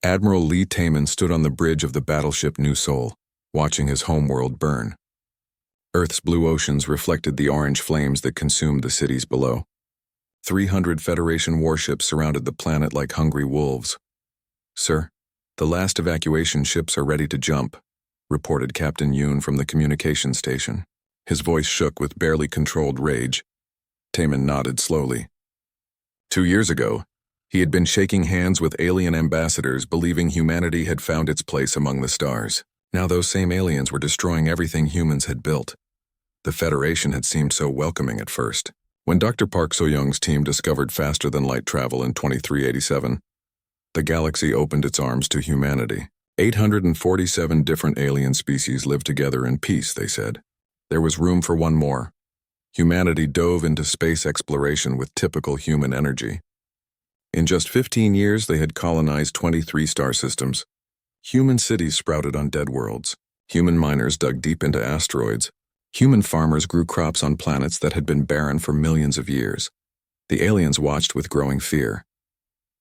Admiral Lee Taman stood on the bridge of the battleship New Seoul, watching his homeworld burn. Earth's blue oceans reflected the orange flames that consumed the cities below. 300 Federation warships surrounded the planet like hungry wolves. "Sir, the last evacuation ships are ready to jump," reported Captain Yoon from the communication station. His voice shook with barely controlled rage. Taman nodded slowly. 2 years ago, he had been shaking hands with alien ambassadors, believing humanity had found its place among the stars. Now those same aliens were destroying everything humans had built. The Federation had seemed so welcoming at first. When Dr. Park So-young's team discovered faster-than-light travel in 2387, the galaxy opened its arms to humanity. 847 different alien species lived together in peace, they said. There was room for one more. Humanity dove into space exploration with typical human energy. In just 15 years, they had colonized 23 star systems. Human cities sprouted on dead worlds. Human miners dug deep into asteroids. Human farmers grew crops on planets that had been barren for millions of years. The aliens watched with growing fear.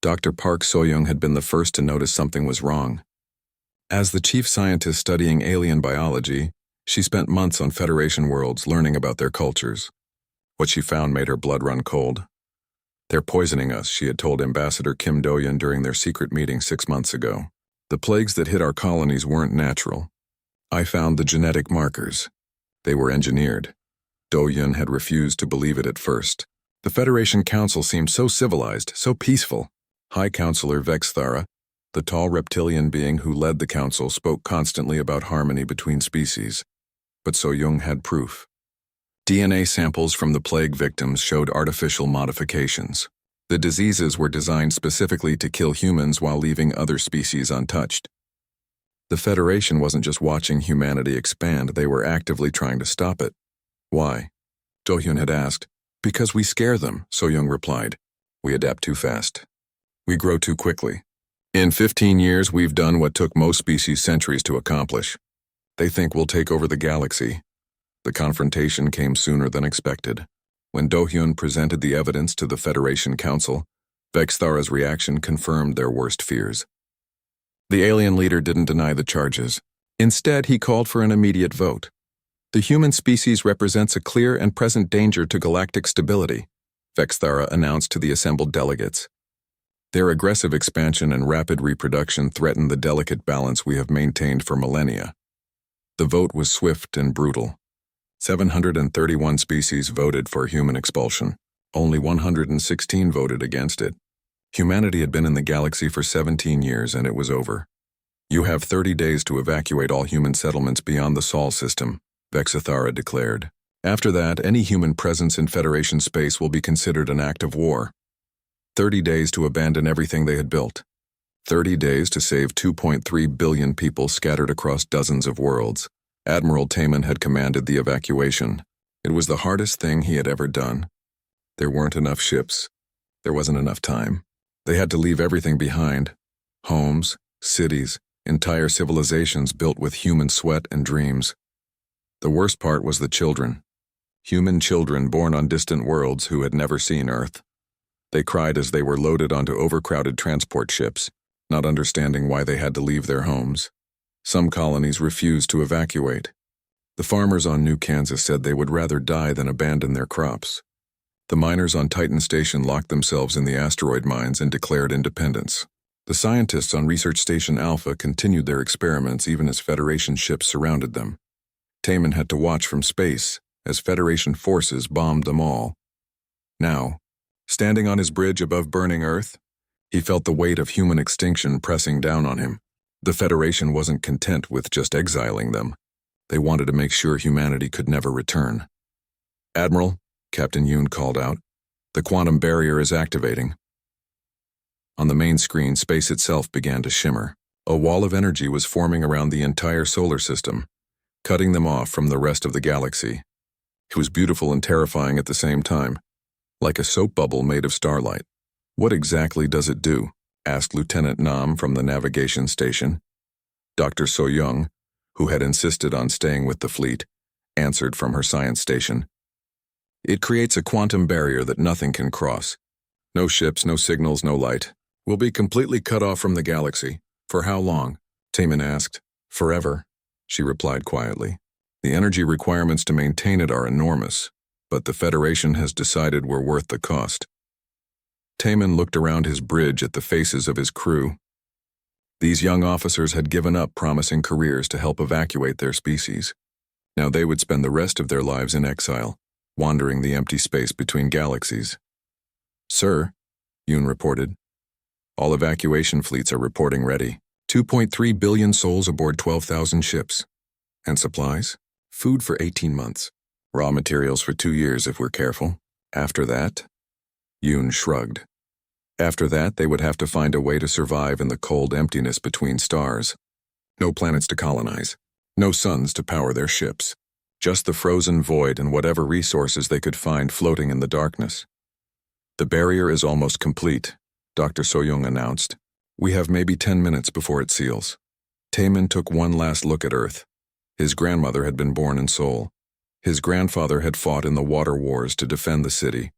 Dr. Park So-young had been the first to notice something was wrong. As the chief scientist studying alien biology, she spent months on Federation worlds learning about their cultures. What she found made her blood run cold. "They're poisoning us," she had told Ambassador Kim Do-yeon during their secret meeting 6 months ago. "The plagues that hit our colonies weren't natural. I found the genetic markers. They were engineered." Do-yeon had refused to believe it at first. The Federation Council seemed so civilized, so peaceful. High Counselor Vexthara, the tall reptilian being who led the council, spoke constantly about harmony between species. But So-young had proof. DNA samples from the plague victims showed artificial modifications. The diseases were designed specifically to kill humans while leaving other species untouched. The Federation wasn't just watching humanity expand, they were actively trying to stop it. "Why?" Do-hyun had asked. "Because we scare them," So-young replied. "We adapt too fast. We grow too quickly. In 15 years, we've done what took most species centuries to accomplish. They think we'll take over the galaxy." The confrontation came sooner than expected. When Do-hyun presented the evidence to the Federation Council, Vexthara's reaction confirmed their worst fears. The alien leader didn't deny the charges. Instead, he called for an immediate vote. "The human species represents a clear and present danger to galactic stability," Vexthara announced to the assembled delegates. "Their aggressive expansion and rapid reproduction threaten the delicate balance we have maintained for millennia." The vote was swift and brutal. 731 species voted for human expulsion. Only 116 voted against it. Humanity had been in the galaxy for 17 years and it was over. "You have 30 days to evacuate all human settlements beyond the Sol system," Vexthara declared. "After that, any human presence in Federation space will be considered an act of war. 30 days to abandon everything they had built. 30 days to save 2.3 billion people scattered across dozens of worlds." Admiral Taman had commanded the evacuation. It was the hardest thing he had ever done. There weren't enough ships. There wasn't enough time. They had to leave everything behind. Homes, cities, entire civilizations built with human sweat and dreams. The worst part was the children. Human children born on distant worlds who had never seen Earth. They cried as they were loaded onto overcrowded transport ships, not understanding why they had to leave their homes. Some colonies refused to evacuate. The farmers on New Kansas said they would rather die than abandon their crops. The miners on Titan Station locked themselves in the asteroid mines and declared independence. The scientists on Research Station Alpha continued their experiments even as Federation ships surrounded them. Taman had to watch from space as Federation forces bombed them all. Now, standing on his bridge above burning Earth, he felt the weight of human extinction pressing down on him. The Federation wasn't content with just exiling them. They wanted to make sure humanity could never return. "Admiral," Captain Yoon called out, "the quantum barrier is activating." On the main screen, space itself began to shimmer. A wall of energy was forming around the entire solar system, cutting them off from the rest of the galaxy. It was beautiful and terrifying at the same time, like a soap bubble made of starlight. "What exactly does it do?" asked Lieutenant Nam from the navigation station. Dr. So-young, who had insisted on staying with the fleet, answered from her science station. "It creates a quantum barrier that nothing can cross. No ships, no signals, no light. We'll be completely cut off from the galaxy. For how long? Taman asked. Forever, she replied quietly. The energy requirements to maintain it are enormous, but the Federation has decided we're worth the cost. Taman looked around his bridge at the faces of his crew. These young officers had given up promising careers to help evacuate their species. Now they would spend the rest of their lives in exile, wandering the empty space between galaxies. Sir, Yoon reported. All evacuation fleets are reporting ready. 2.3 billion souls aboard 12,000 ships. And supplies? Food for 18 months. Raw materials for 2 years if we're careful. After that? Yoon shrugged. After that, they would have to find a way to survive in the cold emptiness between stars. No planets to colonize. No suns to power their ships. Just the frozen void and whatever resources they could find floating in the darkness. The barrier is almost complete, Dr. Soyoung announced. We have maybe 10 minutes before it seals. Taman took one last look at Earth. His grandmother had been born in Seoul. His grandfather had fought in the water wars to defend the city.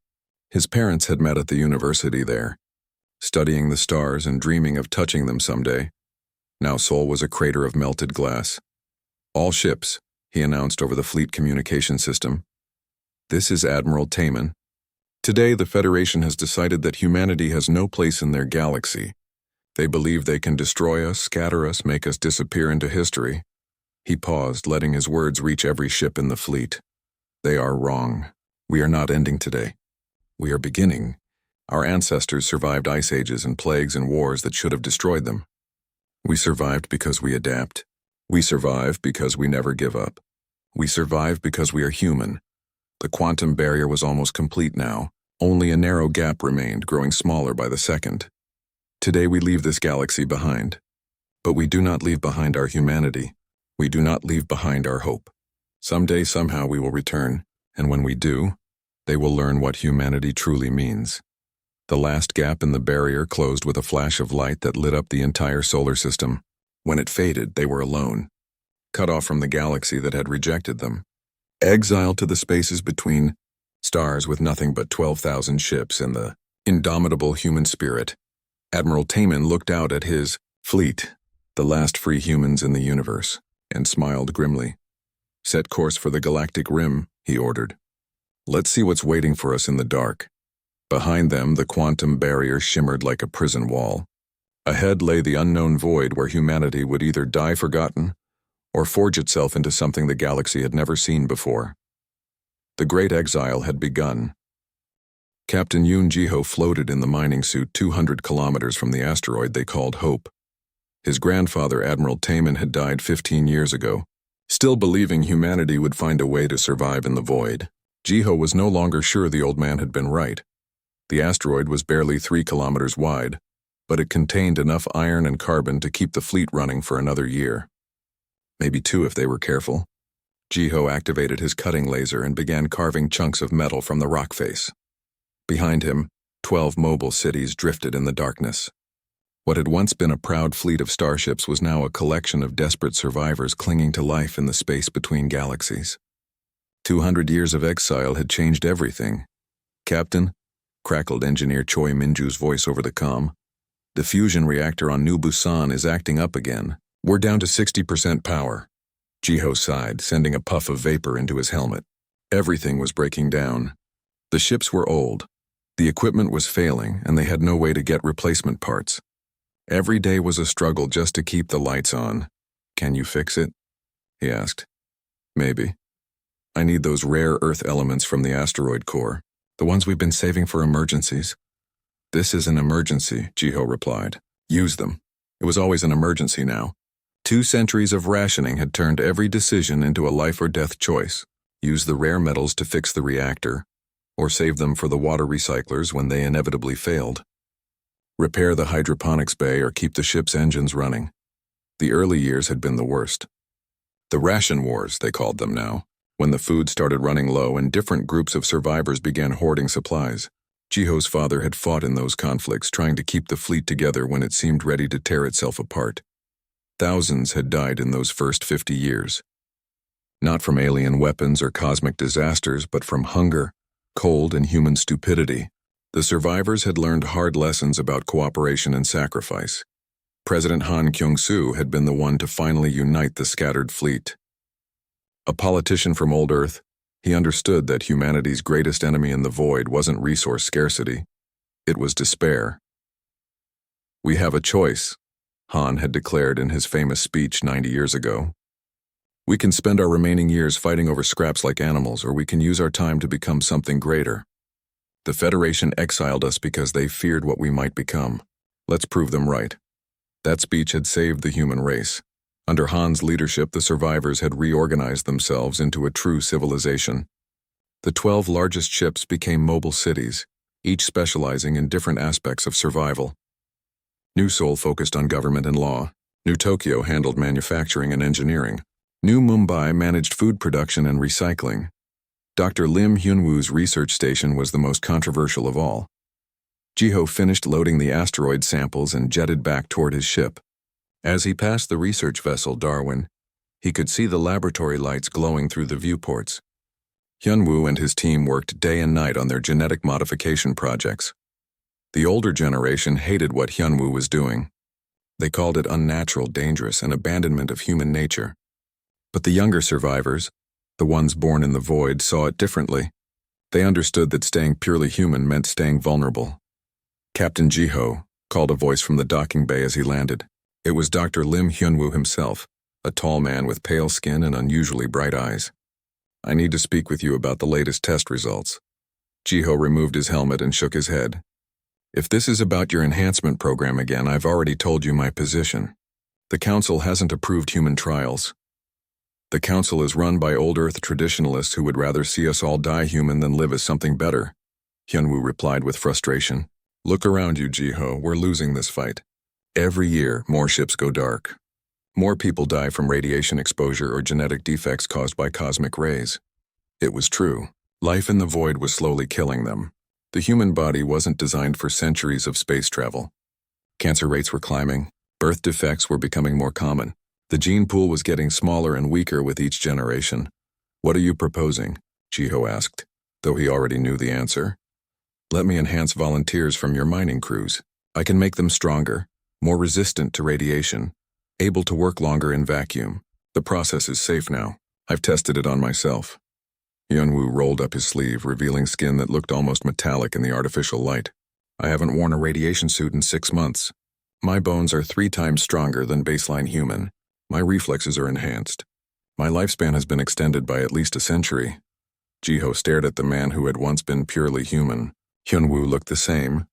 His parents had met at the university there, studying the stars and dreaming of touching them someday. Now Seoul was a crater of melted glass. All ships, he announced over the fleet communication system. This is Admiral Taman. Today, the Federation has decided that humanity has no place in their galaxy. They believe they can destroy us, scatter us, make us disappear into history. He paused, letting his words reach every ship in the fleet. They are wrong. We are not ending today. We are beginning. Our ancestors survived ice ages and plagues and wars that should have destroyed them. We survived because we adapt. We survive because we never give up. We survive because we are human. The quantum barrier was almost complete now. Only a narrow gap remained, growing smaller by the second. Today we leave this galaxy behind. But we do not leave behind our humanity. We do not leave behind our hope. Someday, somehow, we will return, and when we do, they will learn what humanity truly means. The last gap in the barrier closed with a flash of light that lit up the entire solar system. When it faded, they were alone, cut off from the galaxy that had rejected them, exiled to the spaces between stars with nothing but 12,000 ships and the indomitable human spirit. Admiral Taman looked out at his fleet, the last free humans in the universe, and smiled grimly. Set course for the Galactic Rim, he ordered. Let's see what's waiting for us in the dark. Behind them, the quantum barrier shimmered like a prison wall. Ahead lay the unknown void where humanity would either die forgotten or forge itself into something the galaxy had never seen before. The Great Exile had begun. Captain Yoon Ji-ho floated in the mining suit 200 kilometers from the asteroid they called Hope. His grandfather, Admiral Taman, had died 15 years ago. Still believing humanity would find a way to survive in the void, Ji-ho was no longer sure the old man had been right. The asteroid was barely 3 kilometers wide, but it contained enough iron and carbon to keep the fleet running for another year. Maybe 2 if they were careful. Ji-ho activated his cutting laser and began carving chunks of metal from the rock face. Behind him, 12 mobile cities drifted in the darkness. What had once been a proud fleet of starships was now a collection of desperate survivors clinging to life in the space between galaxies. 200 years of exile had changed everything. Captain, crackled Engineer Choi Minju's voice over the comm, the fusion reactor on New Busan is acting up again. We're down to 60% power. Ji-ho sighed, sending a puff of vapor into his helmet. Everything was breaking down. The ships were old. The equipment was failing, and they had no way to get replacement parts. Every day was a struggle just to keep the lights on. Can you fix it? He asked. Maybe. I need those rare Earth elements from the asteroid core, the ones we've been saving for emergencies. This is an emergency, Ji-ho replied. Use them. It was always an emergency now. 2 centuries of rationing had turned every decision into a life or death choice. Use the rare metals to fix the reactor, or save them for the water recyclers when they inevitably failed. Repair the hydroponics bay or keep the ship's engines running. The early years had been the worst. The ration wars, they called them now, when the food started running low and different groups of survivors began hoarding supplies. Ji-ho's father had fought in those conflicts, trying to keep the fleet together when it seemed ready to tear itself apart. Thousands had died in those first 50 years. Not from alien weapons or cosmic disasters, but from hunger, cold, and human stupidity. The survivors had learned hard lessons about cooperation and sacrifice. President Han Kyung-soo had been the one to finally unite the scattered fleet. A politician from old Earth, he understood that humanity's greatest enemy in the void wasn't resource scarcity. It was despair. "We have a choice," Han had declared in his famous speech 90 years ago. "We can spend our remaining years fighting over scraps like animals, or we can use our time to become something greater. The Federation exiled us because they feared what we might become. Let's prove them right." That speech had saved the human race. Under Han's leadership, the survivors had reorganized themselves into a true civilization. The 12 largest ships became mobile cities, each specializing in different aspects of survival. New Seoul focused on government and law. New Tokyo handled manufacturing and engineering. New Mumbai managed food production and recycling. Dr. Lim Hyun-woo's research station was the most controversial of all. Jiho finished loading the asteroid samples and jetted back toward his ship. As he passed the research vessel Darwin, he could see the laboratory lights glowing through the viewports. Hyun-woo and his team worked day and night on their genetic modification projects. The older generation hated what Hyun-woo was doing. They called it unnatural, dangerous, and abandonment of human nature. But the younger survivors, the ones born in the void, saw it differently. They understood that staying purely human meant staying vulnerable. "Captain Jiho," called a voice from the docking bay as he landed. It was Dr. Lim Hyun-woo himself, a tall man with pale skin and unusually bright eyes. "I need to speak with you about the latest test results." Jiho removed his helmet and shook his head. "If this is about your enhancement program again, I've already told you my position. The Council hasn't approved human trials. The Council is run by old Earth traditionalists who would rather see us all die human than live as something better," Hyun-woo replied with frustration. "Look around you, Jiho, we're losing this fight. Every year, more ships go dark. More people die from radiation exposure or genetic defects caused by cosmic rays." It was true. Life in the void was slowly killing them. The human body wasn't designed for centuries of space travel. Cancer rates were climbing. Birth defects were becoming more common. The gene pool was getting smaller and weaker with each generation. "What are you proposing?" Jiho asked, though he already knew the answer. "Let me enhance volunteers from your mining crews. I can make them stronger, more resistant to radiation, able to work longer in vacuum. The process is safe now. I've tested it on myself." Hyun-woo rolled up his sleeve, revealing skin that looked almost metallic in the artificial light. "I haven't worn a radiation suit in 6 months. My bones are 3 times stronger than baseline human. My reflexes are enhanced. My lifespan has been extended by at least a century." Jiho stared at the man who had once been purely human. Hyun-woo looked the same,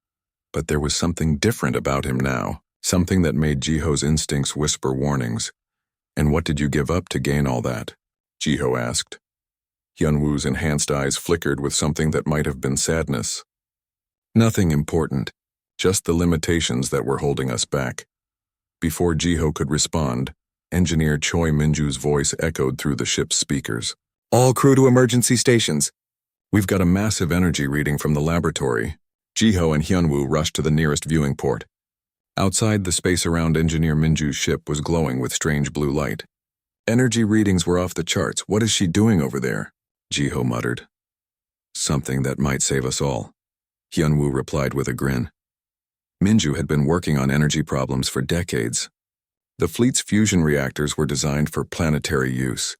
but there was something different about him now, something that made Jiho's instincts whisper warnings. "And what did you give up to gain all that?" Jiho asked. Hyun-woo's enhanced eyes flickered with something that might have been sadness. "Nothing important, just the limitations that were holding us back." Before Jiho could respond, Engineer Choi Minju's voice echoed through the ship's speakers. "All crew to emergency stations. We've got a massive energy reading from the laboratory." Jiho and Hyun-woo rushed to the nearest viewing port. Outside, the space around Engineer Minju's ship was glowing with strange blue light. "Energy readings were off the charts. What is she doing over there?" Jiho muttered. "Something that might save us all," Hyun-woo replied with a grin. Minju had been working on energy problems for decades. The fleet's fusion reactors were designed for planetary use,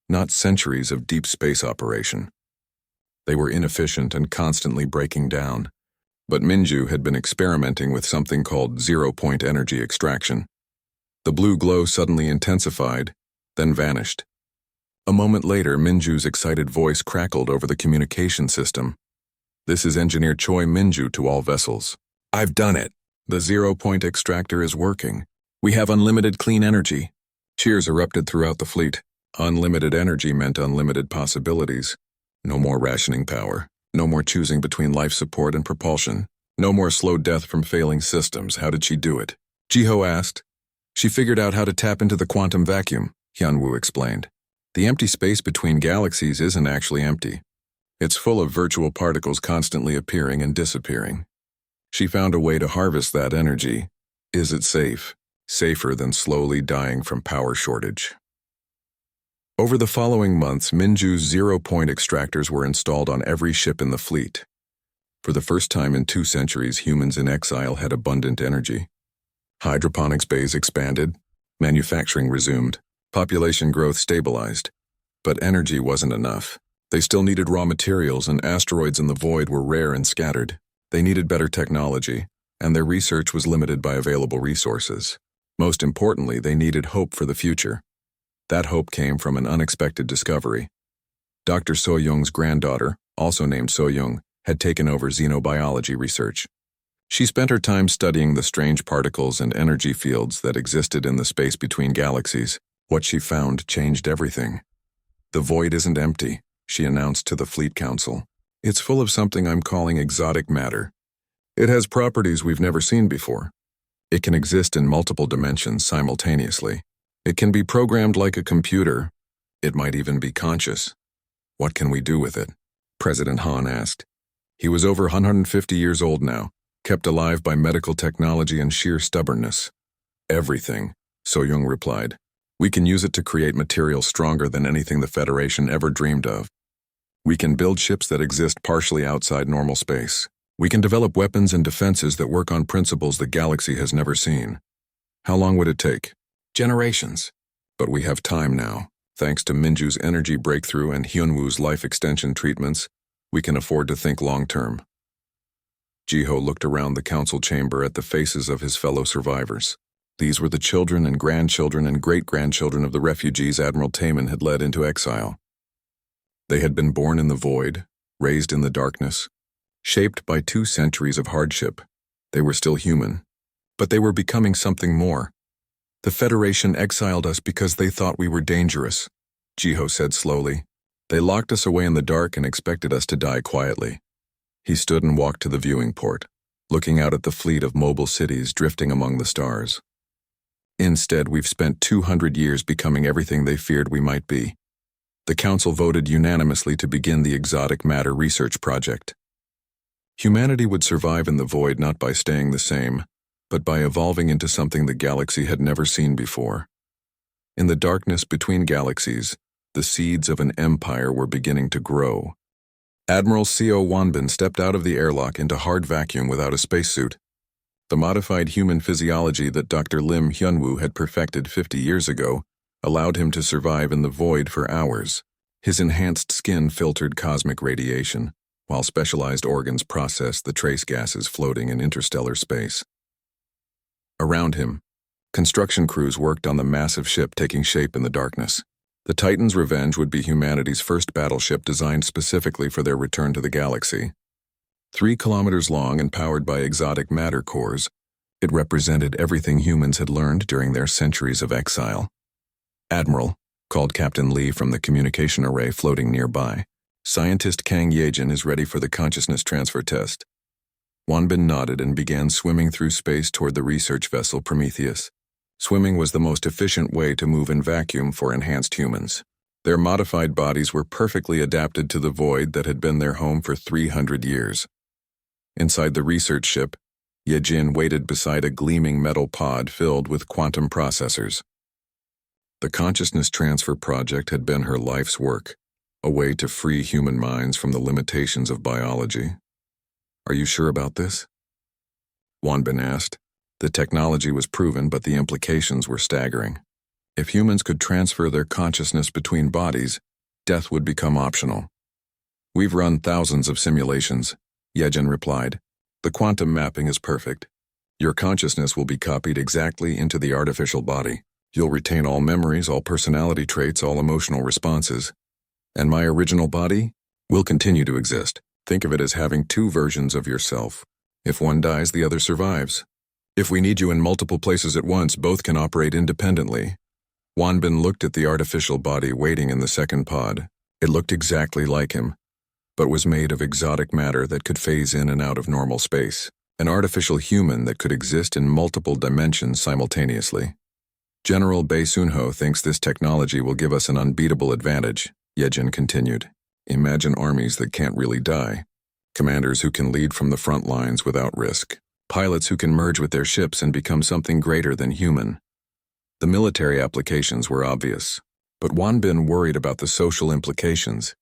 not centuries of deep space operation. They were inefficient and constantly breaking down. But Minju had been experimenting with something called zero-point energy extraction. The blue glow suddenly intensified, then vanished. A moment later, Minju's excited voice crackled over the communication system. "This is Engineer Choi Minju to all vessels. I've done it. The zero-point extractor is working. We have unlimited clean energy." Cheers erupted throughout the fleet. Unlimited energy meant unlimited possibilities. No more rationing power. No more choosing between life support and propulsion. No more slow death from failing systems. How did she do it? Jiho asked. "She figured out how to tap into the quantum vacuum," Hyun-woo explained. "The empty space between galaxies isn't actually empty. It's full of virtual particles constantly appearing and disappearing. She found a way to harvest that energy. Is it safe? Safer than slowly dying from power shortage." Over the following months, Minju's zero-point extractors were installed on every ship in the fleet. For the first time in 2 centuries, humans in exile had abundant energy. Hydroponics bays expanded, manufacturing resumed, population growth stabilized. But energy wasn't enough. They still needed raw materials, and asteroids in the void were rare and scattered. They needed better technology, and their research was limited by available resources. Most importantly, they needed hope for the future. That hope came from an unexpected discovery. Dr. So-young's granddaughter, also named So-young, had taken over xenobiology research. She spent her time studying the strange particles and energy fields that existed in the space between galaxies. What she found changed everything. "The void isn't empty," she announced to the Fleet Council. "It's full of something I'm calling exotic matter. It has properties we've never seen before. It can exist in multiple dimensions simultaneously. It can be programmed like a computer. It might even be conscious. What can we do with it?" President Han asked. He was over 150 years old now, kept alive by medical technology and sheer stubbornness. "Everything," So-young replied. "We can use it to create material stronger than anything the Federation ever dreamed of. We can build ships that exist partially outside normal space. We can develop weapons and defenses that work on principles the galaxy has never seen. How long would it take? Generations. But we have time now. Thanks to Minju's energy breakthrough and Hyunwoo's life extension treatments, we can afford to think long-term." Jiho looked around the council chamber at the faces of his fellow survivors. These were the children and grandchildren and great-grandchildren of the refugees Admiral Taman had led into exile. They had been born in the void, raised in the darkness, shaped by 2 centuries of hardship. They were still human, but they were becoming something more. "The Federation exiled us because they thought we were dangerous," Jiho said slowly. "They locked us away in the dark and expected us to die quietly." He stood and walked to the viewing port, looking out at the fleet of mobile cities drifting among the stars. "Instead, we've spent 200 years becoming everything they feared we might be." The council voted unanimously to begin the exotic matter research project. Humanity would survive in the void not by staying the same, but by evolving into something the galaxy had never seen before. In the darkness between galaxies, the seeds of an empire were beginning to grow. Admiral Co. Wanbin stepped out of the airlock into hard vacuum without a spacesuit. The modified human physiology that Dr. Lim Hyunwoo had perfected 50 years ago allowed him to survive in the void for hours. His enhanced skin filtered cosmic radiation, while specialized organs processed the trace gases floating in interstellar space. Around him, construction crews worked on the massive ship taking shape in the darkness. The Titan's Revenge would be humanity's first battleship designed specifically for their return to the galaxy. 3 kilometers long and powered by exotic matter cores, it represented everything humans had learned during their centuries of exile. "Admiral," called Captain Lee from the communication array floating nearby, "Scientist Kang Yejin is ready for the consciousness transfer test." Wanbin nodded and began swimming through space toward the research vessel Prometheus. Swimming was the most efficient way to move in vacuum for enhanced humans. Their modified bodies were perfectly adapted to the void that had been their home for 300 years. Inside the research ship, Yejin waited beside a gleaming metal pod filled with quantum processors. The consciousness transfer project had been her life's work, a way to free human minds from the limitations of biology. "Are you sure about this?" Wanbin asked. The technology was proven, but the implications were staggering. If humans could transfer their consciousness between bodies, death would become optional. "We've run thousands of simulations," Yejin replied. "The quantum mapping is perfect. Your consciousness will be copied exactly into the artificial body. You'll retain all memories, all personality traits, all emotional responses. And my original body will continue to exist. Think of it as having 2 versions of yourself. If one dies, the other survives. If we need you in multiple places at once, both can operate independently." Wanbin looked at the artificial body waiting in the second pod. It looked exactly like him, but was made of exotic matter that could phase in and out of normal space. An artificial human that could exist in multiple dimensions simultaneously. "General Bae Soon-ho thinks this technology will give us an unbeatable advantage," Yejin continued. "Imagine armies that can't really die. Commanders who can lead from the front lines without risk. Pilots who can merge with their ships and become something greater than human." The military applications were obvious, but Wanbin worried about the social implications.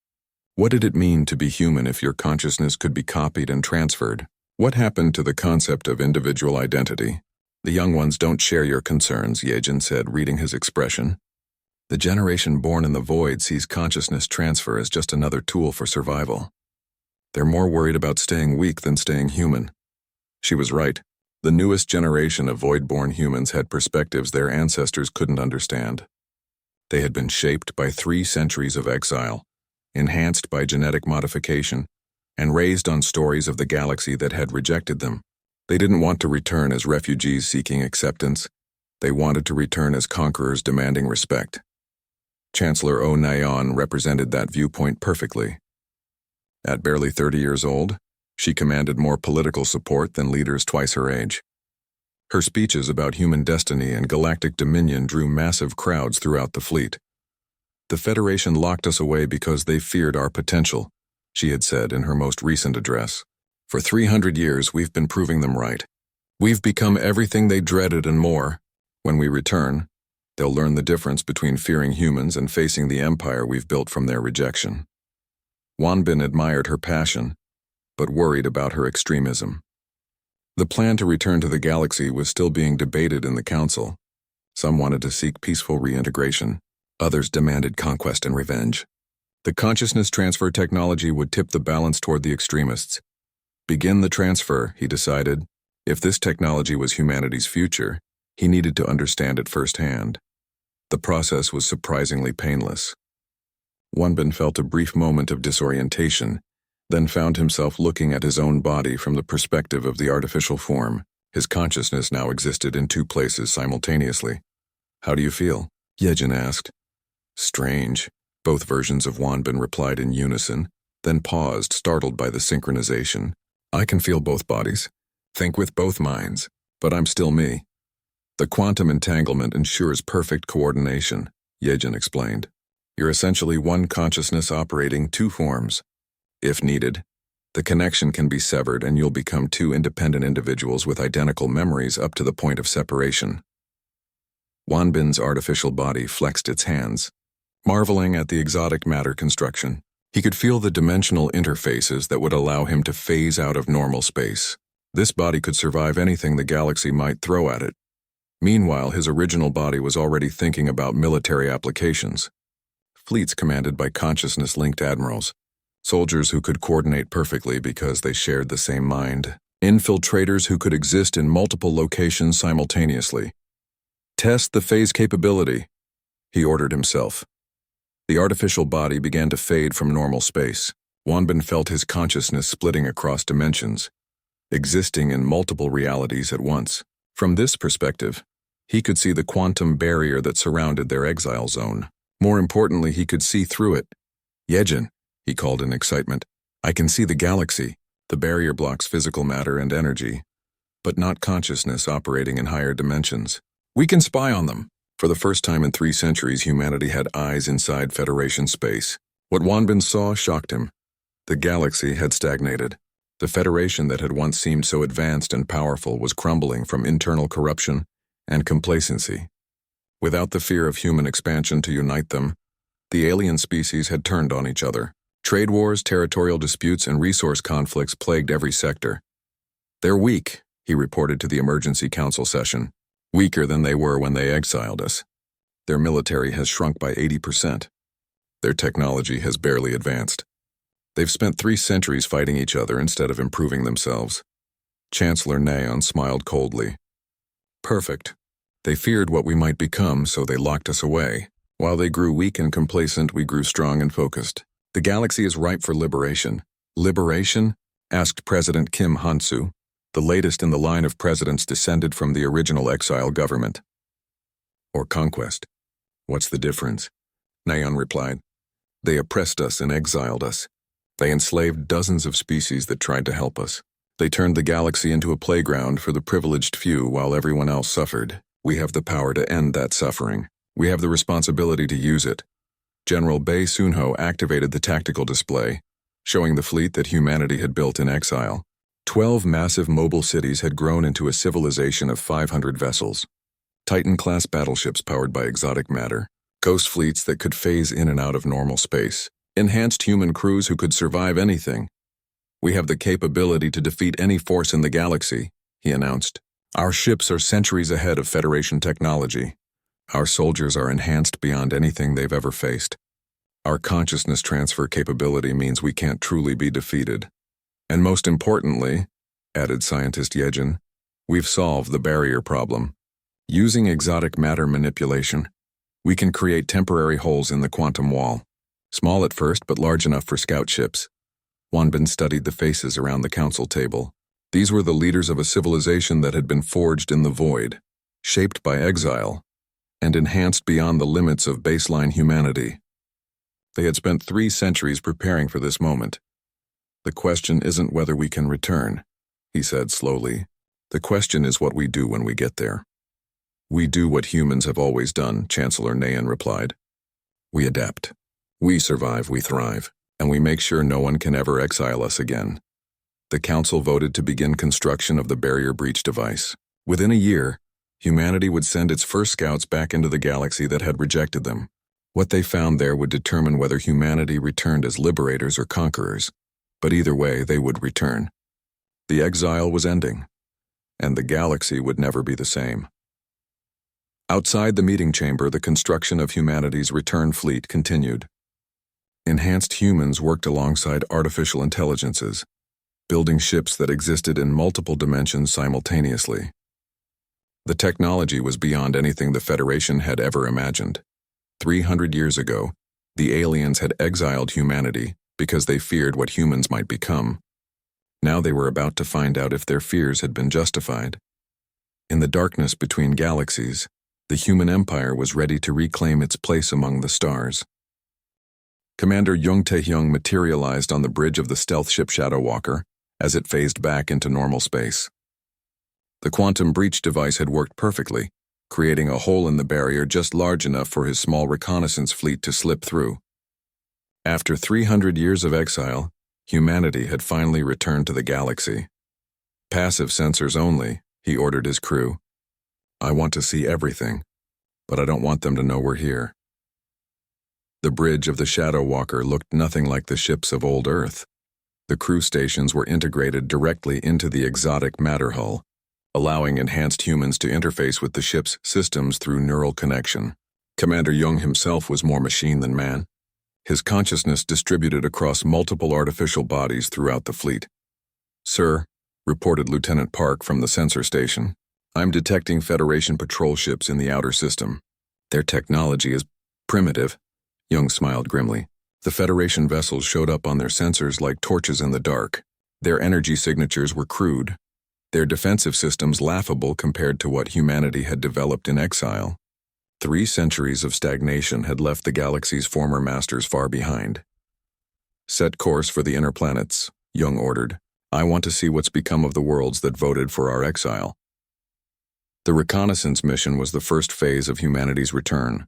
What did it mean to be human if your consciousness could be copied and transferred? What happened to the concept of individual identity? The young ones don't share your concerns, Yejin said, reading his expression. The generation born in the void sees consciousness transfer as just another tool for survival. They're more worried about staying weak than staying human. She was right. The newest generation of void-born humans had perspectives their ancestors couldn't understand. They had been shaped by 3 centuries of exile, enhanced by genetic modification, and raised on stories of the galaxy that had rejected them. They didn't want to return as refugees seeking acceptance. They wanted to return as conquerors demanding respect. Chancellor O. Nayeon represented that viewpoint perfectly. At barely 30 years old, she commanded more political support than leaders twice her age. Her speeches about human destiny and galactic dominion drew massive crowds throughout the fleet. The Federation locked us away because they feared our potential, she had said in her most recent address. For 300 years, we've been proving them right. We've become everything they dreaded and more. When we return, they'll learn the difference between fearing humans and facing the empire we've built from their rejection. Wanbin admired her passion, but worried about her extremism. The plan to return to the galaxy was still being debated in the council. Some wanted to seek peaceful reintegration. Others demanded conquest and revenge. The consciousness transfer technology would tip the balance toward the extremists. Begin the transfer, he decided. If this technology was humanity's future, he needed to understand it firsthand. The process was surprisingly painless. Wanbin felt a brief moment of disorientation, then found himself looking at his own body from the perspective of the artificial form. His consciousness now existed in 2 places simultaneously. How do you feel? Yejin asked. Strange, both versions of Wanbin replied in unison, then paused, startled by the synchronization. I can feel both bodies, think with both minds, but I'm still me. The quantum entanglement ensures perfect coordination, Yejin explained. You're essentially one consciousness operating 2 forms. If needed, the connection can be severed and you'll become 2 independent individuals with identical memories up to the point of separation. Wanbin's artificial body flexed its hands, marveling at the exotic matter construction. He could feel the dimensional interfaces that would allow him to phase out of normal space. This body could survive anything the galaxy might throw at it. Meanwhile, his original body was already thinking about military applications. Fleets commanded by consciousness-linked admirals. Soldiers who could coordinate perfectly because they shared the same mind. Infiltrators who could exist in multiple locations simultaneously. Test the phase capability, he ordered himself. The artificial body began to fade from normal space. Wanbin felt his consciousness splitting across dimensions, existing in multiple realities at once. From this perspective, he could see the quantum barrier that surrounded their exile zone. More importantly, he could see through it. Yejin, he called in excitement. I can see the galaxy. The barrier blocks physical matter and energy, but not consciousness operating in higher dimensions. We can spy on them. For the first time in 3 centuries, humanity had eyes inside Federation space. What Wanbin saw shocked him. The galaxy had stagnated. The Federation that had once seemed so advanced and powerful was crumbling from internal corruption and complacency. Without the fear of human expansion to unite them, the alien species had turned on each other. Trade wars, territorial disputes, and resource conflicts plagued every sector. They're weak, he reported to the emergency council session. Weaker than they were when they exiled us. Their military has shrunk by 80%. Their technology has barely advanced. They've spent 3 centuries fighting each other instead of improving themselves. Chancellor Nayeon smiled coldly. Perfect. They feared what we might become, so they locked us away. While they grew weak and complacent, we grew strong and focused. The galaxy is ripe for liberation. Liberation? Asked President Kim Hansu, the latest in the line of presidents descended from the original exile government. Or conquest. What's the difference? Nayeon replied. They oppressed us and exiled us. They enslaved dozens of species that tried to help us. They turned the galaxy into a playground for the privileged few while everyone else suffered. We have the power to end that suffering. We have the responsibility to use it. General Bae Sunho activated the tactical display, showing the fleet that humanity had built in exile. 12 massive mobile cities had grown into a civilization of 500 vessels. Titan-class battleships powered by exotic matter. Ghost fleets that could phase in and out of normal space. Enhanced human crews who could survive anything. We have the capability to defeat any force in the galaxy, he announced. Our ships are centuries ahead of Federation technology. Our soldiers are enhanced beyond anything they've ever faced. Our consciousness transfer capability means we can't truly be defeated. And most importantly, added scientist Yejin, we've solved the barrier problem. Using exotic matter manipulation, we can create temporary holes in the quantum wall. Small at first, but large enough for scout ships. Wanbin studied the faces around the council table. These were the leaders of a civilization that had been forged in the void, shaped by exile, and enhanced beyond the limits of baseline humanity. They had spent 3 centuries preparing for this moment. The question isn't whether we can return, he said slowly. The question is what we do when we get there. We do what humans have always done, Chancellor Nayan replied. We adapt. We survive, we thrive, and we make sure no one can ever exile us again. The council voted to begin construction of the barrier breach device. Within a year, humanity would send its first scouts back into the galaxy that had rejected them. What they found there would determine whether humanity returned as liberators or conquerors, but either way, they would return. The exile was ending, and the galaxy would never be the same. Outside the meeting chamber, the construction of humanity's return fleet continued. Enhanced humans worked alongside artificial intelligences, building ships that existed in multiple dimensions simultaneously. The technology was beyond anything the Federation had ever imagined. 300 years ago, the aliens had exiled humanity because they feared what humans might become. Now they were about to find out if their fears had been justified. In the darkness between galaxies, the human empire was ready to reclaim its place among the stars. Commander Jung Taehyung materialized on the bridge of the stealth ship Shadow Walker as it phased back into normal space. The quantum breach device had worked perfectly, creating a hole in the barrier just large enough for his small reconnaissance fleet to slip through. After 300 years of exile, humanity had finally returned to the galaxy. Passive sensors only, he ordered his crew. I want to see everything, but I don't want them to know we're here. The bridge of the Shadow Walker looked nothing like the ships of old Earth. The crew stations were integrated directly into the exotic matter hull, allowing enhanced humans to interface with the ship's systems through neural connection. Commander Jung himself was more machine than man. His consciousness distributed across multiple artificial bodies throughout the fleet. Sir, reported Lieutenant Park from the sensor station, I'm detecting Federation patrol ships in the outer system. Their technology is primitive. Jung smiled grimly. The Federation vessels showed up on their sensors like torches in the dark. Their energy signatures were crude, their defensive systems laughable compared to what humanity had developed in exile. 3 centuries of stagnation had left the galaxy's former masters far behind. Set course for the inner planets, Jung ordered. I want to see what's become of the worlds that voted for our exile. The reconnaissance mission was the first phase of humanity's return.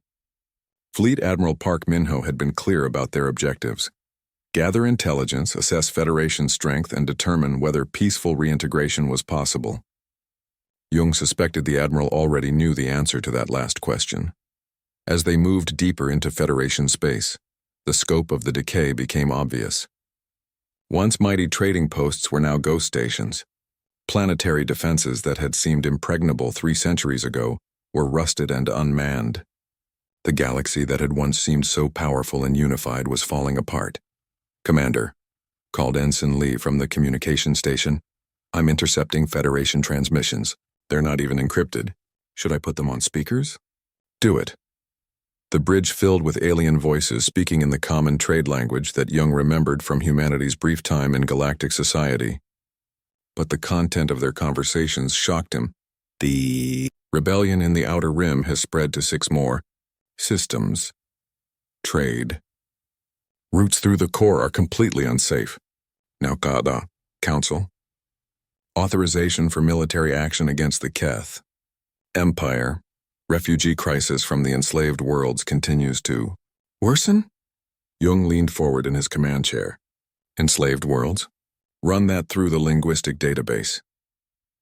Fleet Admiral Park Minho had been clear about their objectives. Gather intelligence, assess Federation strength, and determine whether peaceful reintegration was possible. Jung suspected the Admiral already knew the answer to that last question. As they moved deeper into Federation space, the scope of the decay became obvious. Once mighty trading posts were now ghost stations. Planetary defenses that had seemed impregnable 3 centuries ago were rusted and unmanned. The galaxy that had once seemed so powerful and unified was falling apart. Commander, called Ensign Lee from the communication station, I'm intercepting Federation transmissions. They're not even encrypted. Should I put them on speakers? Do it. The bridge filled with alien voices speaking in the common trade language that Jung remembered from humanity's brief time in galactic society. But the content of their conversations shocked him. The rebellion in the Outer Rim has spread to 6 more systems. Trade. Routes through the core are completely unsafe. Now Kada, Council. Authorization for military action against the Keth. Empire. Refugee crisis from the enslaved worlds continues to worsen? Jung leaned forward in his command chair. Enslaved worlds? Run that through the linguistic database.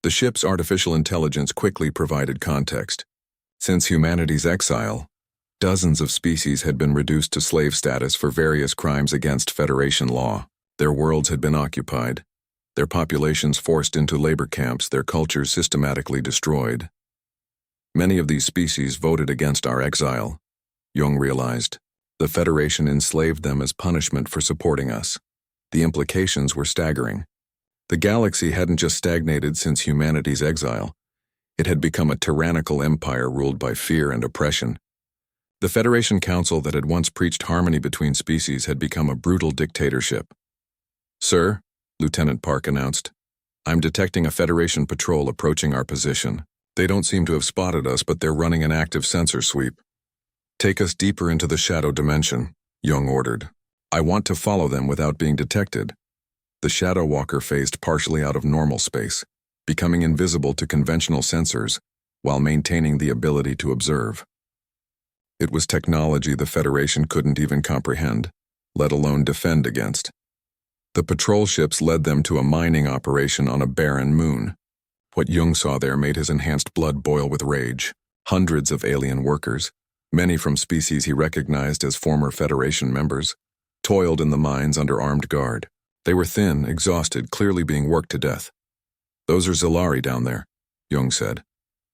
The ship's artificial intelligence quickly provided context. Since humanity's exile, dozens of species had been reduced to slave status for various crimes against Federation law. Their worlds had been occupied, their populations forced into labor camps, their cultures systematically destroyed. Many of these species voted against our exile, Jung realized. The Federation enslaved them as punishment for supporting us. The implications were staggering. The galaxy hadn't just stagnated since humanity's exile. It had become a tyrannical empire ruled by fear and oppression. The Federation Council that had once preached harmony between species had become a brutal dictatorship. "Sir," Lieutenant Park announced, "I'm detecting a Federation patrol approaching our position. They don't seem to have spotted us, but they're running an active sensor sweep." "Take us deeper into the shadow dimension," Jung ordered. "I want to follow them without being detected." The Shadow Walker phased partially out of normal space, becoming invisible to conventional sensors while maintaining the ability to observe. It was technology the Federation couldn't even comprehend, let alone defend against. The patrol ships led them to a mining operation on a barren moon. What Jung saw there made his enhanced blood boil with rage. Hundreds of alien workers, many from species he recognized as former Federation members, toiled in the mines under armed guard. They were thin, exhausted, clearly being worked to death. "Those are Zilari down there," Jung said,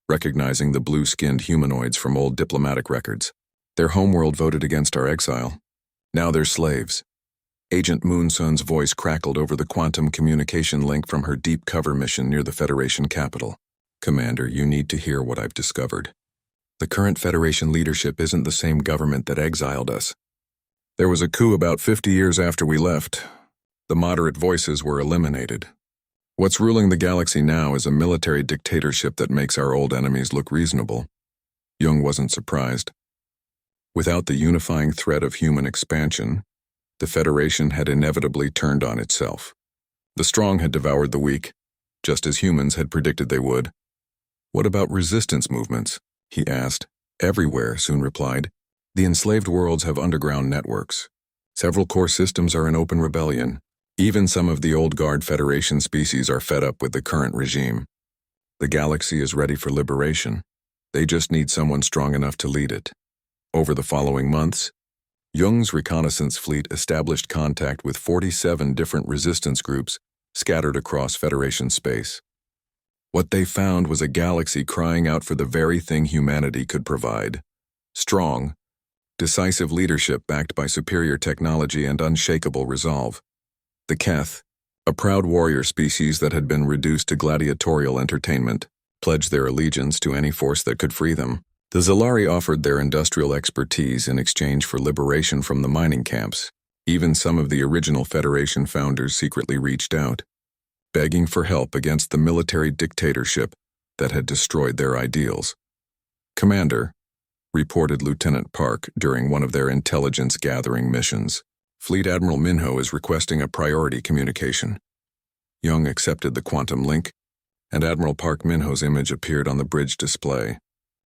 recognizing the blue-skinned humanoids from old diplomatic records. "Their homeworld voted against our exile. Now they're slaves." Agent Moonsun's voice crackled over the quantum communication link from her deep cover mission near the Federation capital. "Commander, you need to hear what I've discovered. The current Federation leadership isn't the same government that exiled us. There was a coup about 50 years after we left. The moderate voices were eliminated. What's ruling the galaxy now is a military dictatorship that makes our old enemies look reasonable." Jung wasn't surprised. Without the unifying threat of human expansion, the Federation had inevitably turned on itself. The strong had devoured the weak, just as humans had predicted they would. "What about resistance movements?" he asked. "Everywhere," Soon replied. "The enslaved worlds have underground networks. Several core systems are in open rebellion. Even some of the old Guard Federation species are fed up with the current regime. The galaxy is ready for liberation. They just need someone strong enough to lead it." Over the following months, Jung's reconnaissance fleet established contact with 47 different resistance groups scattered across Federation space. What they found was a galaxy crying out for the very thing humanity could provide: strong, decisive leadership backed by superior technology and unshakable resolve. The Keth, a proud warrior species that had been reduced to gladiatorial entertainment, pledged their allegiance to any force that could free them. The Zilari offered their industrial expertise in exchange for liberation from the mining camps. Even some of the original Federation founders secretly reached out, begging for help against the military dictatorship that had destroyed their ideals. "Commander," reported Lieutenant Park during one of their intelligence-gathering missions, "Fleet Admiral Minho is requesting a priority communication." Jung accepted the quantum link, and Admiral Park Minho's image appeared on the bridge display.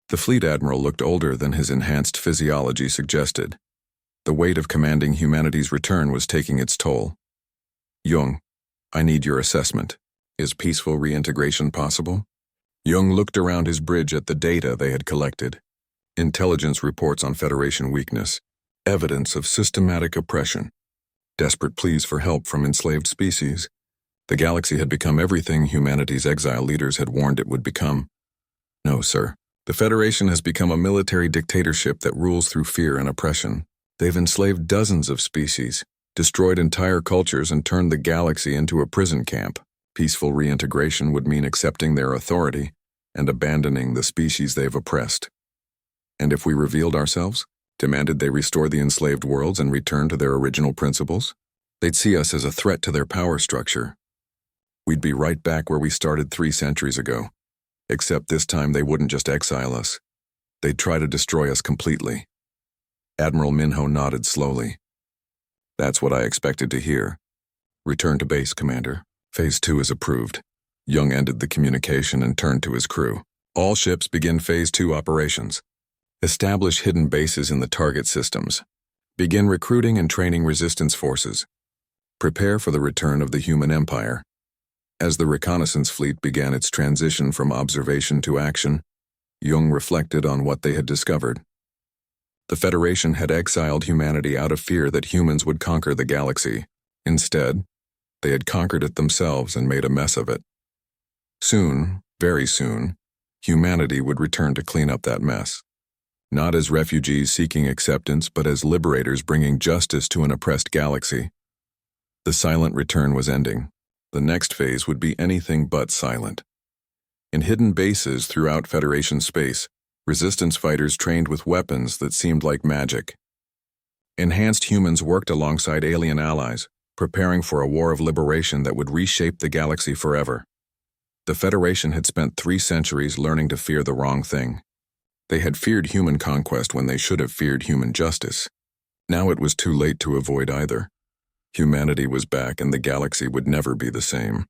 The Fleet Admiral looked older than his enhanced physiology suggested. The weight of commanding humanity's return was taking its toll. "Jung, I need your assessment. Is peaceful reintegration possible?" Jung looked around his bridge at the data they had collected. Intelligence reports on Federation weakness, evidence of systematic oppression, desperate pleas for help from enslaved species. The galaxy had become everything humanity's exile leaders had warned it would become. "No, sir. The Federation has become a military dictatorship that rules through fear and oppression. They've enslaved dozens of species, destroyed entire cultures, and turned the galaxy into a prison camp. Peaceful reintegration would mean accepting their authority and abandoning the species they've oppressed." "And if we revealed ourselves, demanded they restore the enslaved worlds and return to their original principles? They'd see us as a threat to their power structure. We'd be right back where we started 3 centuries ago. Except this time they wouldn't just exile us. They'd try to destroy us completely." Admiral Minho nodded slowly. "That's what I expected to hear. Return to base, Commander. Phase 2 is approved." Jung ended the communication and turned to his crew. "All ships begin Phase 2 operations. Establish hidden bases in the target systems. Begin recruiting and training resistance forces. Prepare for the return of the human empire." As the reconnaissance fleet began its transition from observation to action, Jung reflected on what they had discovered. The Federation had exiled humanity out of fear that humans would conquer the galaxy. Instead, They had conquered it themselves and made a mess of it. Soon, very soon, humanity would return to clean up that mess. Not as refugees seeking acceptance, but as liberators bringing justice to an oppressed galaxy. The silent return was ending. The next phase would be anything but silent. In hidden bases throughout Federation space, resistance fighters trained with weapons that seemed like magic. Enhanced humans worked alongside alien allies, preparing for a war of liberation that would reshape the galaxy forever. The Federation had spent 3 centuries learning to fear the wrong thing. They had feared human conquest when they should have feared human justice. Now it was too late to avoid either. Humanity was back and the galaxy would never be the same.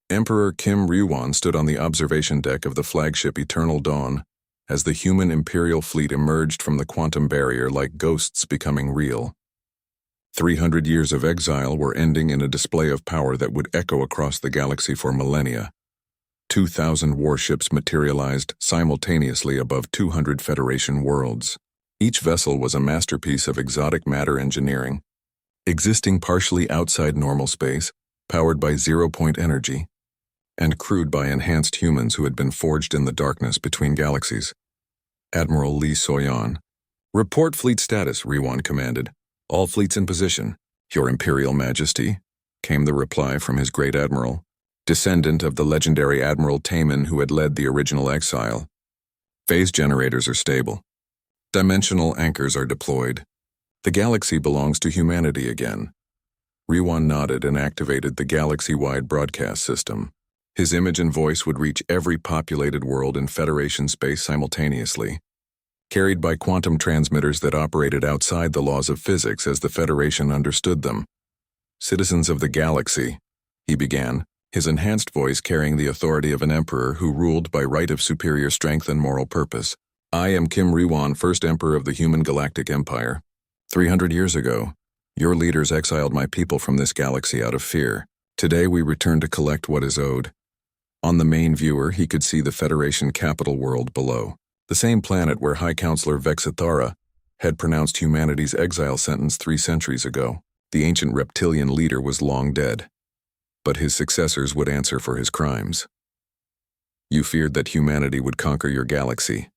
Emperor Kim Ryuan stood on the observation deck of the flagship Eternal Dawn as the human Imperial fleet emerged from the quantum barrier like ghosts becoming real. 300 years of exile were ending in a display of power that would echo across the galaxy for millennia. 2,000 warships materialized simultaneously above 200 Federation worlds. Each vessel was a masterpiece of exotic matter engineering, existing partially outside normal space, powered by zero-point energy, and crewed by enhanced humans who had been forged in the darkness between galaxies. Admiral Lee Soyan. "Report fleet status," Ryuan commanded. "All fleets in position." "Your Imperial Majesty," came the reply from his great admiral, descendant of the legendary Admiral Taman who had led the original exile. "Phase generators are stable. Dimensional anchors are deployed. The galaxy belongs to humanity again." Ryuan nodded and activated the galaxy-wide broadcast system. His image and voice would reach every populated world in Federation space simultaneously, carried by quantum transmitters that operated outside the laws of physics as the Federation understood them. "Citizens of the galaxy," he began, his enhanced voice carrying the authority of an emperor who ruled by right of superior strength and moral purpose. "I am Kim Ryuan, first emperor of the human galactic empire. 300 years ago, your leaders exiled my people from this galaxy out of fear. Today we return to collect what is owed." On the main viewer, he could see the Federation capital world below, the same planet where High Counselor Vexithara had pronounced humanity's exile sentence 3 centuries ago. The ancient reptilian leader was long dead, but his successors would answer for his crimes. "You feared that humanity would conquer your galaxy."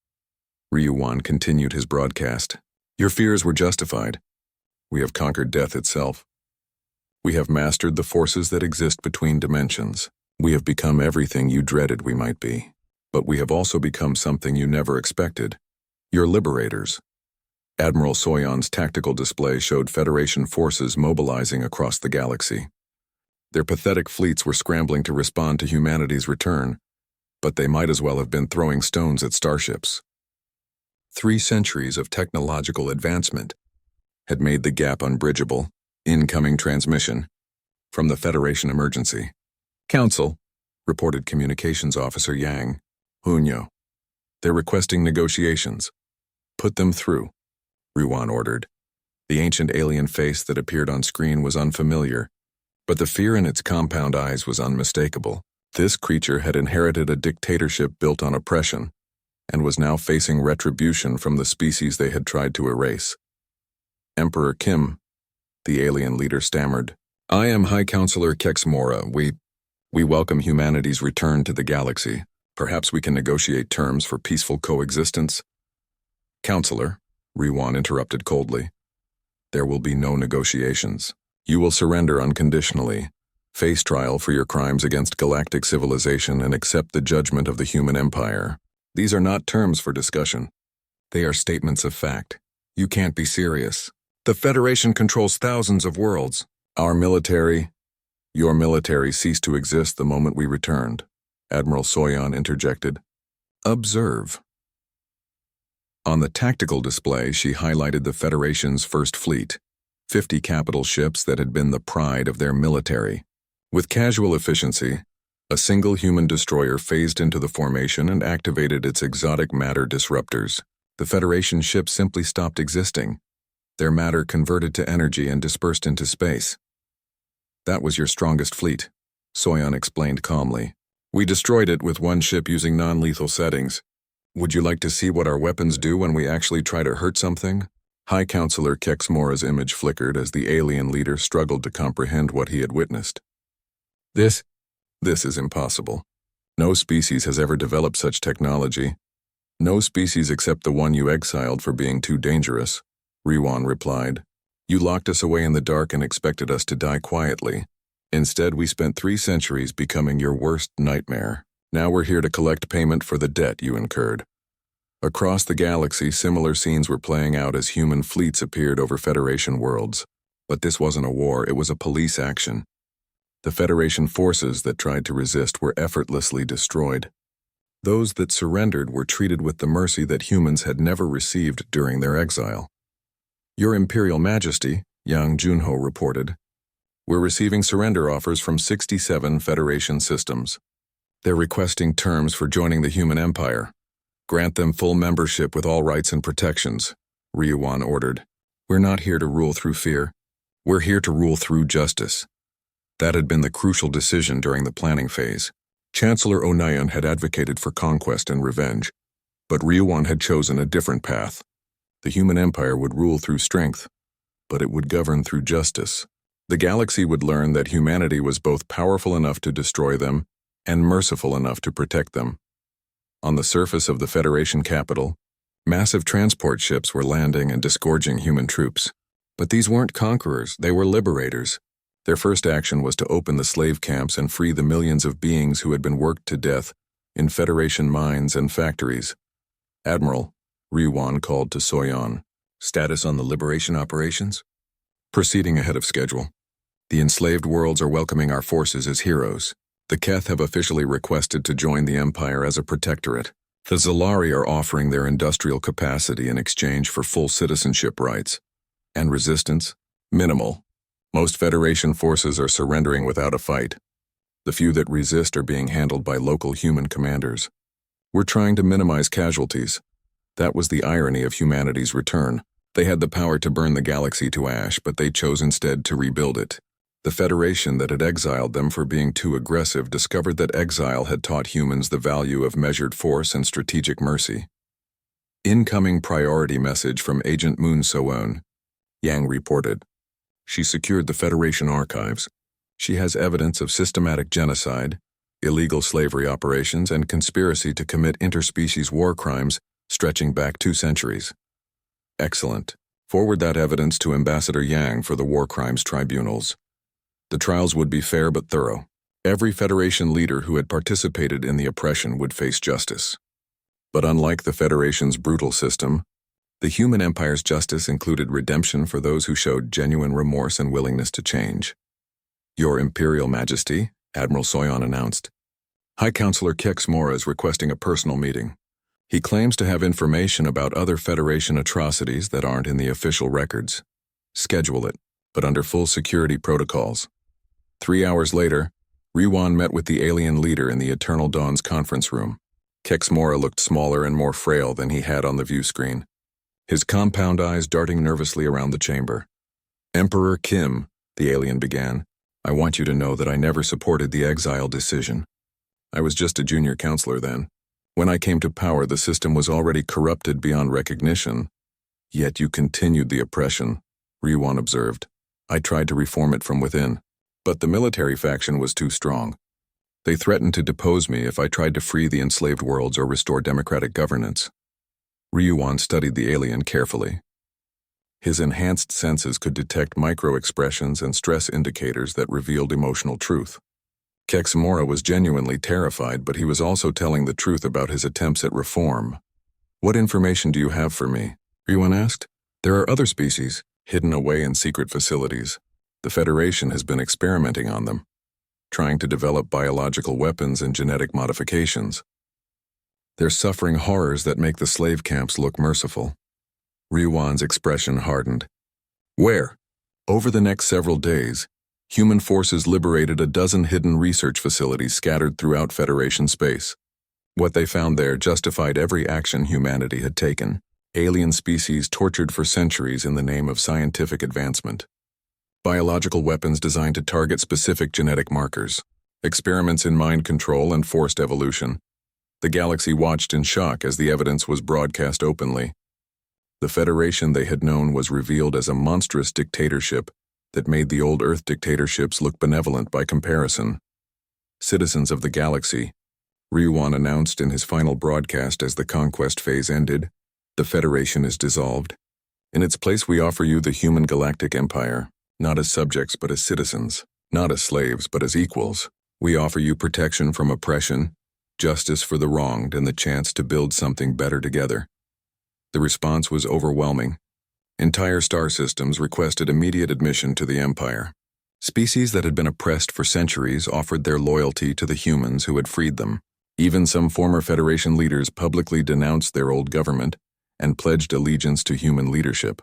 Ryuan continued his broadcast. "Your fears were justified. We have conquered death itself. We have mastered the forces that exist between dimensions. We have become everything you dreaded we might be. But we have also become something you never expected. Your liberators." Admiral Soyan's tactical display showed Federation forces mobilizing across the galaxy. Their pathetic fleets were scrambling to respond to humanity's return, but they might as well have been throwing stones at starships. 3 centuries of technological advancement had made the gap unbridgeable. Incoming transmission from the Federation emergency. "Council," reported Communications Officer Yang Hunyo. "They're requesting negotiations." "Put them through," Ryuan ordered. The ancient alien face that appeared on screen was unfamiliar, but the fear in its compound eyes was unmistakable. This creature had inherited a dictatorship built on oppression, and was now facing retribution from the species they had tried to erase. "Emperor Kim," the alien leader stammered. "I am High Counselor Kexmora. We welcome humanity's return to the galaxy. Perhaps we can negotiate terms for peaceful coexistence." "Counselor," Ryuan interrupted coldly. "There will be no negotiations. You will surrender unconditionally, face trial for your crimes against galactic civilization, and accept the judgment of the human empire. These are not terms for discussion. They are statements of fact. You can't be serious. The Federation controls thousands of worlds. Your military ceased to exist the moment we returned," Admiral Soyan interjected. "Observe." On the tactical display, she highlighted the Federation's first fleet, 50 capital ships that had been the pride of their military. With casual efficiency, a single human destroyer phased into the formation and activated its exotic matter disruptors. The Federation ships simply stopped existing. Their matter converted to energy and dispersed into space. "That was your strongest fleet," Soyan explained calmly. "We destroyed it with one ship using non-lethal settings. Would you like to see what our weapons do when we actually try to hurt something?" High Counselor Kexmora's image flickered as the alien leader struggled to comprehend what he had witnessed. This is impossible. No species has ever developed such technology. No species except the one you exiled for being too dangerous, Riwan replied. You locked us away in the dark and expected us to die quietly. Instead, we spent 3 centuries becoming your worst nightmare. Now we're here to collect payment for the debt you incurred. Across the galaxy, similar scenes were playing out as human fleets appeared over Federation worlds. But this wasn't a war, it was a police action. The Federation forces that tried to resist were effortlessly destroyed. Those that surrendered were treated with the mercy that humans had never received during their exile. Your Imperial Majesty, Yang Junho reported, we're receiving surrender offers from 67 Federation systems. They're requesting terms for joining the human empire. Grant them full membership with all rights and protections, Ryuan ordered. We're not here to rule through fear. We're here to rule through justice. That had been the crucial decision during the planning phase. Chancellor Onayan had advocated for conquest and revenge, but Ryuan had chosen a different path. The human empire would rule through strength, but it would govern through justice. The galaxy would learn that humanity was both powerful enough to destroy them and merciful enough to protect them. On the surface of the Federation capital, massive transport ships were landing and disgorging human troops. But these weren't conquerors, they were liberators. Their first action was to open the slave camps and free the millions of beings who had been worked to death in Federation mines and factories. Admiral, Ryuan called to Soyan. Status on the liberation operations? Proceeding ahead of schedule. The enslaved worlds are welcoming our forces as heroes. The Keth have officially requested to join the Empire as a protectorate. The Zalari are offering their industrial capacity in exchange for full citizenship rights. And resistance? Minimal. Most Federation forces are surrendering without a fight. The few that resist are being handled by local human commanders. We're trying to minimize casualties. That was the irony of humanity's return. They had the power to burn the galaxy to ash, but they chose instead to rebuild it. The Federation that had exiled them for being too aggressive discovered that exile had taught humans the value of measured force and strategic mercy. Incoming priority message from Agent Moon Soon, Yang reported. She secured the Federation archives. She has evidence of systematic genocide, illegal slavery operations, and conspiracy to commit interspecies war crimes stretching back 2 centuries. Excellent. Forward that evidence to Ambassador Yang for the war crimes tribunals. The trials would be fair but thorough. Every Federation leader who had participated in the oppression would face justice. But unlike the Federation's brutal system, the human empire's justice included redemption for those who showed genuine remorse and willingness to change. Your Imperial Majesty, Admiral Soyan announced. High Counselor Kex Mora is requesting a personal meeting. He claims to have information about other Federation atrocities that aren't in the official records. Schedule it, but under full security protocols. 3 hours later, Ryuan met with the alien leader in the Eternal Dawn's conference room. Kex Mora looked smaller and more frail than he had on the view screen, his compound eyes darting nervously around the chamber. Emperor Kim, the alien began, I want you to know that I never supported the exile decision. I was just a junior counselor then. When I came to power, the system was already corrupted beyond recognition. Yet you continued the oppression, Ryuan observed. I tried to reform it from within, but the military faction was too strong. They threatened to depose me if I tried to free the enslaved worlds or restore democratic governance. Ryuan studied the alien carefully. His enhanced senses could detect micro-expressions and stress indicators that revealed emotional truth. Kex Mora was genuinely terrified, but he was also telling the truth about his attempts at reform. What information do you have for me? Ryuan asked. There are other species, hidden away in secret facilities. The Federation has been experimenting on them, trying to develop biological weapons and genetic modifications. They're suffering horrors that make the slave camps look merciful. Ryuan's expression hardened. Where? Over the next several days, human forces liberated a dozen hidden research facilities scattered throughout Federation space. What they found there justified every action humanity had taken. Alien species tortured for centuries in the name of scientific advancement. Biological weapons designed to target specific genetic markers. Experiments in mind control and forced evolution. The galaxy watched in shock as the evidence was broadcast openly. The Federation they had known was revealed as a monstrous dictatorship that made the old Earth dictatorships look benevolent by comparison. Citizens of the galaxy, Ryuan announced in his final broadcast as the conquest phase ended, the Federation is dissolved. In its place we offer you the human galactic empire, not as subjects but as citizens, not as slaves but as equals. We offer you protection from oppression, justice for the wronged, and the chance to build something better together. The response was overwhelming. Entire star systems requested immediate admission to the empire. Species that had been oppressed for centuries offered their loyalty to the humans who had freed them. Even some former Federation leaders publicly denounced their old government and pledged allegiance to human leadership.